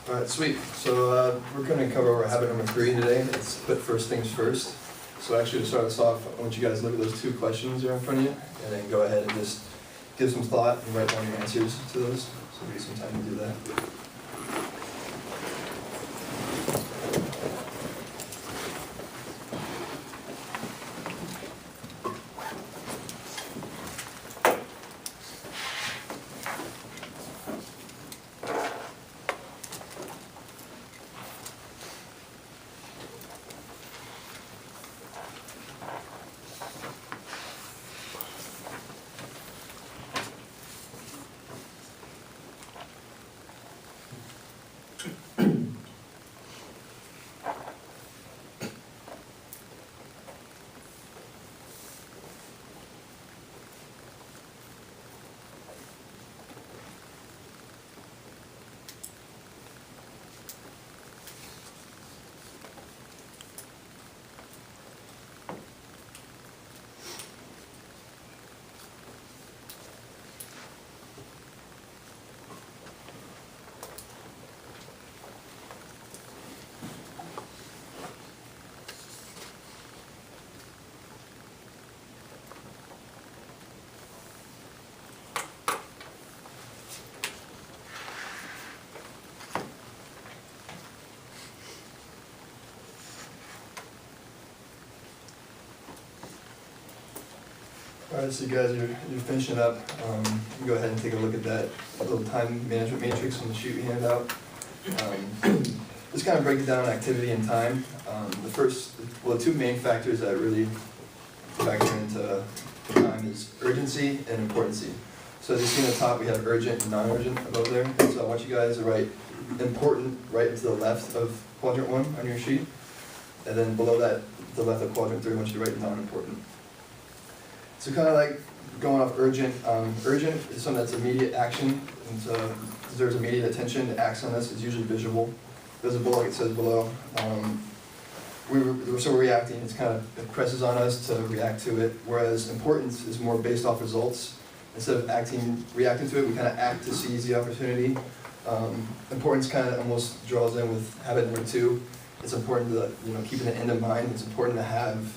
All right, sweet. So we're going to cover our habit number 3 today. It's put first things first. So actually, to start us off, I want you guys to look at those 2 questions that are in front of you, and then go ahead and just give some thought and write down your answers to those. So give you some time to do that. All right, so you guys you're finishing up. You can go ahead and take a look at that little time management matrix on the sheet we hand out. Just kind of break it down activity and time. The 2 main factors that really factor into time is urgency and importancy. So as you see on the top, we have urgent and non-urgent above there. So I want you guys to write important right to the left of quadrant 1 on your sheet. And then below that, to the left of quadrant 3, I want you to write non-important. So kind of like going off urgent. Urgent is something that's immediate action, and so deserves immediate attention. The acts on this is usually visual, visible, like it says below. So we're reacting. It's kind of, it presses on us to react to it. Whereas importance is more based off results. Instead of reacting to it, we kind of act to seize the opportunity. Importance kind of almost draws in with habit number 2. It's important to keeping the end in mind. It's important to have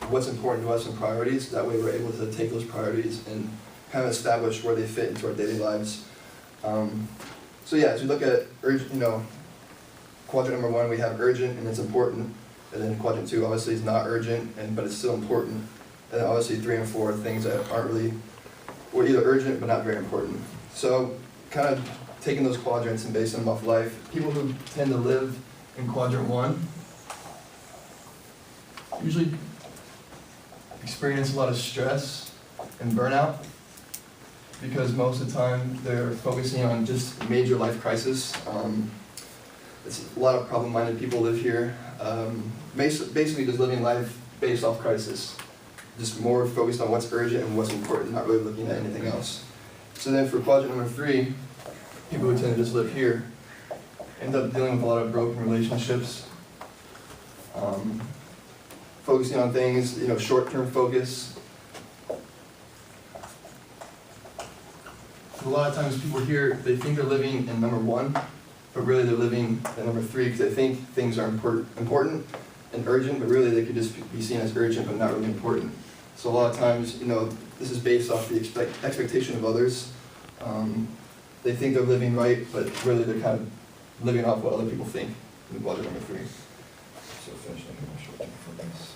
what's important to us and priorities. That way we're able to take those priorities and kind of establish where they fit into our daily lives. So yeah, as we look at quadrant number 1, we have urgent and it's important. And then quadrant 2 obviously is not urgent, but it's still important. And then obviously 3 and 4 are things that aren't really, or either urgent but not very important. So kind of taking those quadrants and basing them off life, people who tend to live in quadrant 1 usually experience a lot of stress and burnout because most of the time they're focusing on just major life crisis. It's a lot of problem-minded people live here. Basically just living life based off crisis. Just more focused on what's urgent and what's important, not really looking at anything else. So then for quadrant number 3, people who tend to just live here end up dealing with a lot of broken relationships. Focusing on things, short-term focus. A lot of times people here, they think they're living in number 1, but really they're living in number 3 because they think things are important and urgent, but really they could just be seen as urgent but not really important. So a lot of times, this is based off the expectation of others. They think they're living right, but really they're kind of living off what other people think in quadrant number 3. So finishing up my short-term focus.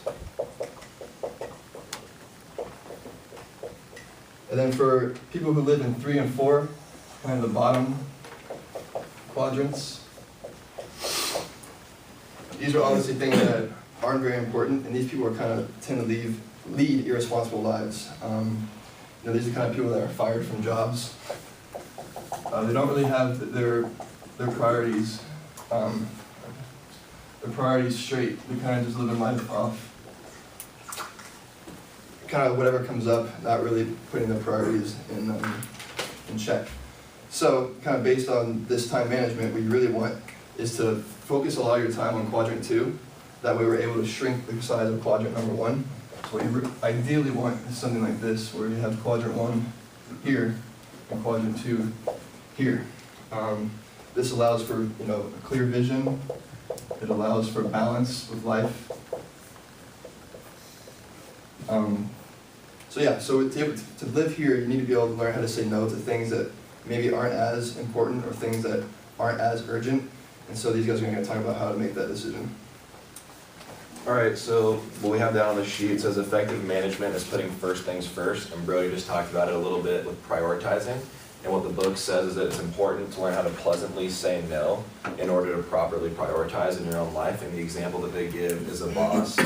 And then for people who live in 3 and 4, kind of the bottom quadrants, these are obviously things that aren't very important, and these people are kind of tend to lead irresponsible lives. These are kind of people that are fired from jobs. They don't really have their priorities. Their priorities straight. They kind of just live their life off kind of whatever comes up, not really putting their priorities in check. So kind of based on this time management, what you really want is to focus a lot of your time on quadrant 2. That way we're able to shrink the size of quadrant number 1. So what you ideally want is something like this, where you have quadrant 1 here and quadrant 2 here. This allows for, a clear vision. It allows for balance with life. So to live here, you need to be able to learn how to say no to things that maybe aren't as important or things that aren't as urgent. And so these guys are going to talk about how to make that decision. All right, so what we have down on the sheet says effective management is putting first things first, and Brody just talked about it a little bit with prioritizing. And what the book says is that it's important to learn how to pleasantly say no in order to properly prioritize in your own life. And the example that they give is a boss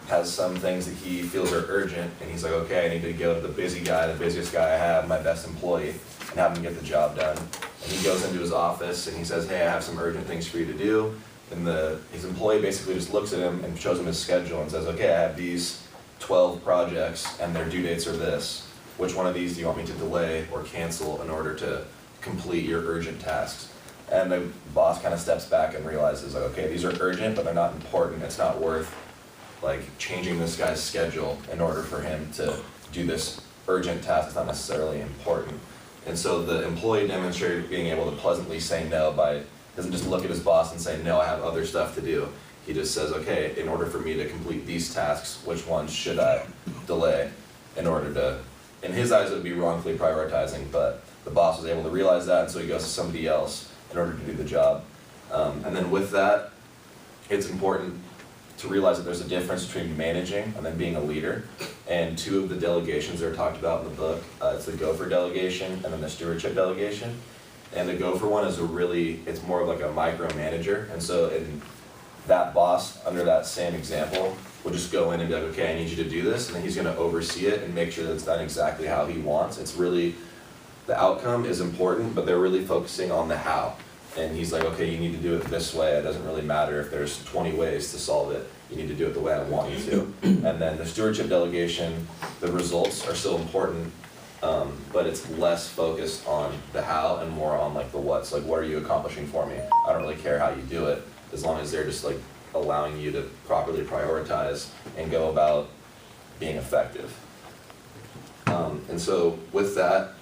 has some things that he feels are urgent, and he's like, okay, I need to go to the busy guy, the busiest guy I have, my best employee, and have him get the job done. And he goes into his office and he says, hey, I have some urgent things for you to do. And his employee basically just looks at him and shows him his schedule and says, okay, I have these 12 projects and their due dates are this. Which one of these do you want me to delay or cancel in order to complete your urgent tasks? And the boss kind of steps back and realizes, like, okay, these are urgent, but they're not important. It's not worth changing this guy's schedule in order for him to do this urgent task. It's not necessarily important. And so the employee demonstrated being able to pleasantly say no by, doesn't just look at his boss and say, no, I have other stuff to do. He just says, okay, in order for me to complete these tasks, which ones should I delay in order to, in his eyes it would be wrongfully prioritizing, but the boss was able to realize that, and so he goes to somebody else in order to do the job. And then with that, it's important to realize that there's a difference between managing and then being a leader. And two of the delegations that are talked about in the book, it's the gopher delegation and then the stewardship delegation. And the gopher one is it's more of like a micromanager. And so that boss, under that same example, will just go in and be like, okay, I need you to do this, and then he's gonna oversee it and make sure that it's done exactly how he wants. It's really, the outcome is important, but they're really focusing on the how. And he's like, okay, you need to do it this way. It doesn't really matter if there's 20 ways to solve it. You need to do it the way I want you to. And then the stewardship delegation, the results are still important, but it's less focused on the how and more on the what's. Like, what are you accomplishing for me? I don't really care how you do it, as long as they're just allowing you to properly prioritize and go about being effective. And so with that,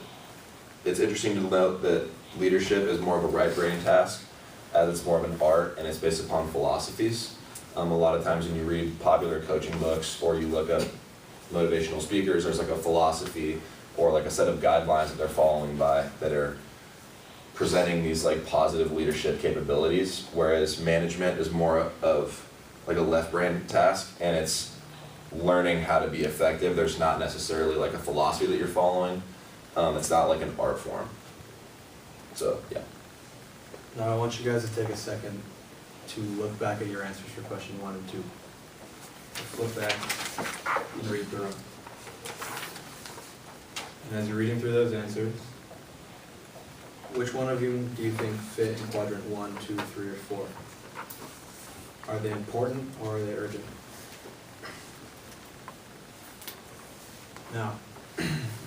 it's interesting to note that leadership is more of a right brain task, as it's more of an art, and it's based upon philosophies. A lot of times when you read popular coaching books or you look up motivational speakers, there's a philosophy or a set of guidelines that they're following by that are presenting these positive leadership capabilities, whereas management is more of a left brain task, and it's learning how to be effective. There's not necessarily a philosophy that you're following. It's not like an art form. So, yeah. Now I want you guys to take a second to look back at your answers for question 1 and 2. Flip back and read through them. And as you're reading through those answers, which one of you do you think fit in quadrant 1, 2, 3, or 4? Are they important or are they urgent? Now,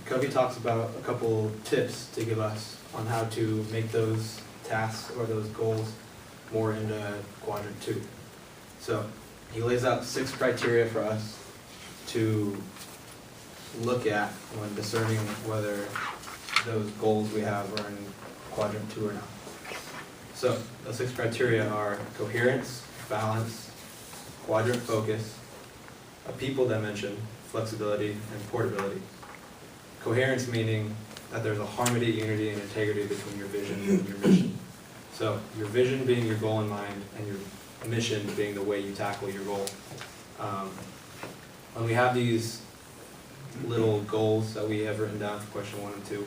Covey talks about a couple tips to give us on how to make those tasks or those goals more into quadrant 2. So he lays out 6 criteria for us to look at when discerning whether those goals we have are in quadrant 2 or not. So those 6 criteria are coherence, balance, quadrant focus, a people dimension, flexibility, and portability. Coherence meaning that there's a harmony, unity, and integrity between your vision and your mission. So your vision being your goal in mind, and your mission being the way you tackle your goal. When we have these little goals that we have written down for question 1 and 2,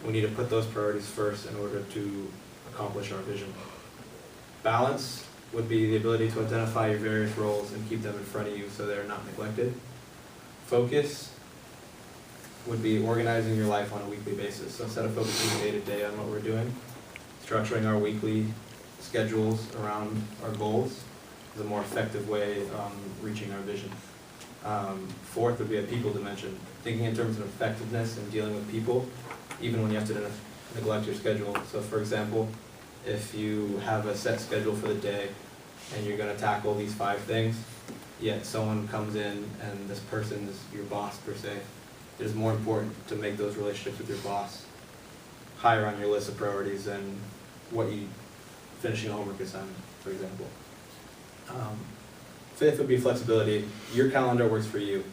we need to put those priorities first in order to accomplish our vision. Balance would be the ability to identify your various roles and keep them in front of you so they're not neglected. Focus would be organizing your life on a weekly basis. So instead of focusing day to day on what we're doing, structuring our weekly schedules around our goals is a more effective way of reaching our vision. 4th would be a people dimension, thinking in terms of effectiveness and dealing with people, even when you have to neglect your schedule. So for example, if you have a set schedule for the day and you're going to tackle these 5 things, yet someone comes in and this person is your boss per se, it is more important to make those relationships with your boss higher on your list of priorities than finishing a homework assignment, for example. Fifth would be flexibility. Your calendar works for you.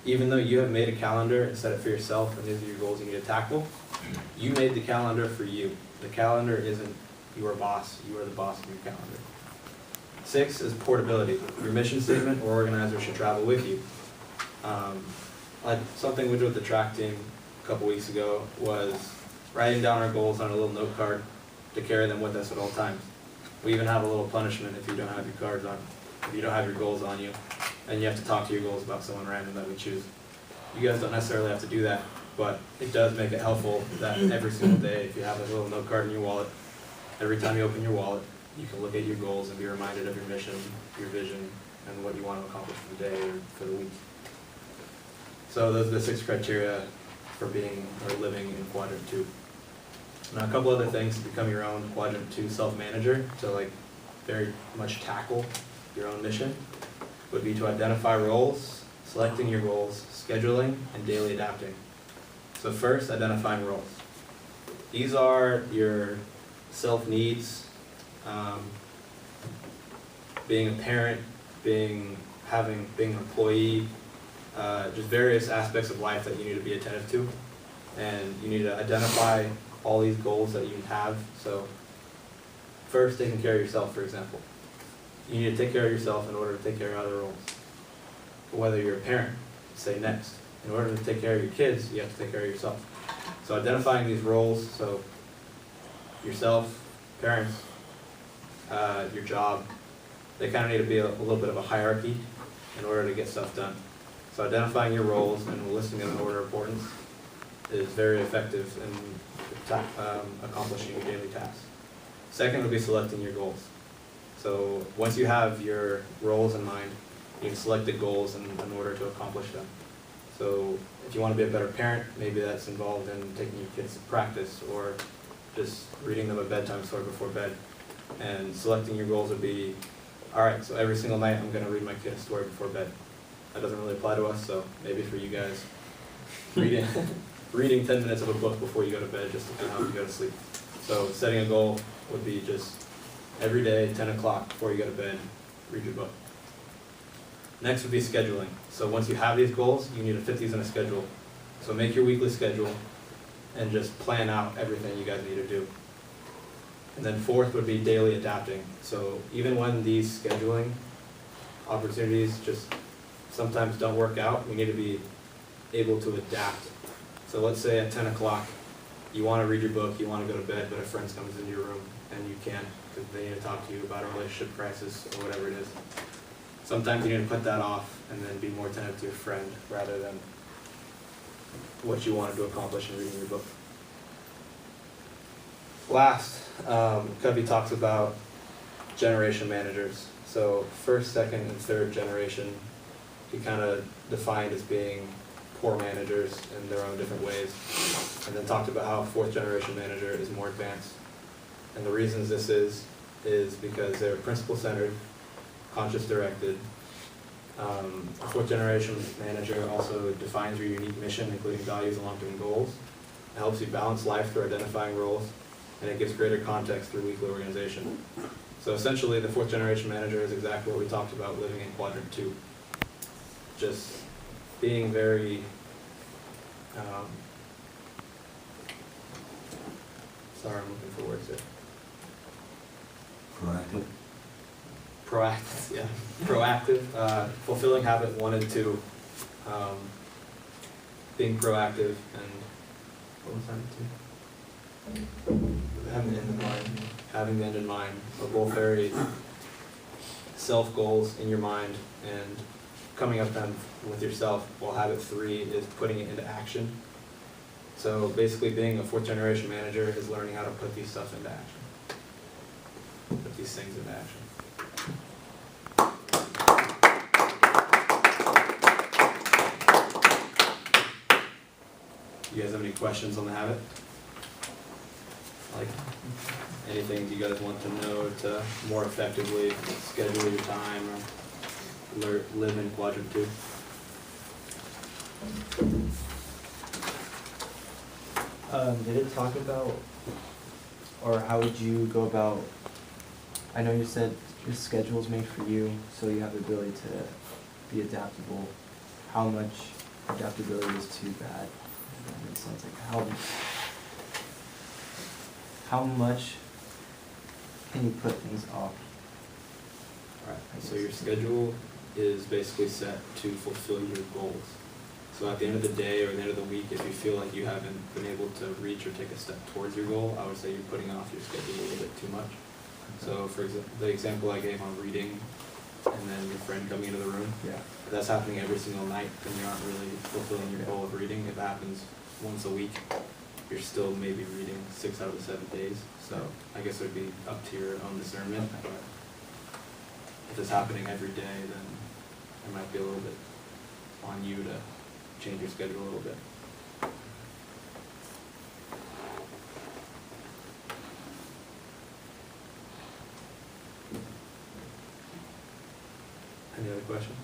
Even though you have made a calendar and set it for yourself, and these are your goals you need to tackle, you made the calendar for you. The calendar isn't your boss. You are the boss of your calendar. 6 is portability. Your mission statement or organizer should travel with you. Like something we did with the track team a couple weeks ago was writing down our goals on a little note card to carry them with us at all times. We even have a little punishment if you don't have your cards on, if you don't have your goals on you, and you have to talk to your goals about someone random that we choose. You guys don't necessarily have to do that, but it does make it helpful that every single day, if you have a little note card in your wallet, every time you open your wallet, you can look at your goals and be reminded of your mission, your vision, and what you want to accomplish for the day or for the week. So those are the 6 criteria for being or living in quadrant 2. Now a couple other things to become your own quadrant 2 self-manager, to like very much tackle your own mission, would be to identify roles, selecting your goals, scheduling, and daily adapting. So first, identifying roles. These are your self-needs, being a parent, being an employee, just various aspects of life that you need to be attentive to. And you need to identify all these goals that you have. So first, taking care of yourself, for example. You need to take care of yourself in order to take care of other roles. Whether you're a parent, say next. In order to take care of your kids, you have to take care of yourself. So identifying these roles, so yourself, parents, your job, they kind of need to be a little bit of a hierarchy in order to get stuff done. So identifying your roles and listing them in order of importance is very effective in accomplishing your daily tasks. Second would be selecting your goals. So once you have your roles in mind, you can select the goals in order to accomplish them. So if you want to be a better parent, maybe that's involved in taking your kids to practice or just reading them a bedtime story before bed. And selecting your goals would be, all right, so every single night I'm going to read my kid a story before bed. That doesn't really apply to us, so maybe for you guys, reading 10 minutes of a book before you go to bed just to help you go to sleep. So setting a goal would be just every day, 10 o'clock before you go to bed, read your book. Next would be scheduling. So once you have these goals, you need to fit these in a schedule. So make your weekly schedule and just plan out everything you guys need to do. And then fourth would be daily adapting. So even when these scheduling opportunities just sometimes don't work out, we need to be able to adapt. So let's say at 10 o'clock, you want to read your book, you want to go to bed, but a friend comes into your room and you can't because they need to talk to you about a relationship crisis or whatever it is. Sometimes you need to put that off and then be more attentive to your friend rather than what you wanted to accomplish in reading your book. Last, Covey talks about generation managers. So first, second, and third generation, he kind of defined as being poor managers in their own different ways, and then talked about how a fourth generation manager is more advanced. And the reasons this is because they're principle-centered, conscious-directed. A fourth generation manager also defines your unique mission, including values and long-term goals. It helps you balance life through identifying roles, and it gives greater context through weekly organization. So essentially, the fourth generation manager is exactly what we talked about living in quadrant 2. Just being very, sorry, I'm looking for words here. Proactive. Proactive, yeah. Proactive, fulfilling habit 1 and 2, being proactive, and what was that 2? Having the end in mind. Having the end in mind. Are both very self-goals in your mind and coming up them with yourself, while habit 3 is putting it into action. So basically being a fourth generation manager is learning how to put these stuff into action. Put these things into action. You guys have any questions on the habit? Like anything you guys want to know to more effectively schedule your time or live in quadrant 2? Did it talk about or how would you go about, I know you said your schedule's made for you, so you have the ability to be adaptable. How much adaptability is too bad? If that makes sense. Like how much can you put things off? Alright, so your schedule is basically set to fulfill your goals. So at the end of the day or the end of the week, if you feel like you haven't been able to reach or take a step towards your goal, I would say you're putting off your schedule a little bit too much. So for the example I gave on reading and then your friend coming into the room, Yeah. if that's happening every single night, then you aren't really fulfilling your goal of reading. If it happens once a week, you're still maybe reading 6 out of the 7 days. So I guess it would be up to your own discernment. But if it's happening every day, then it might be a little bit on you to change your schedule a little bit. Any other questions?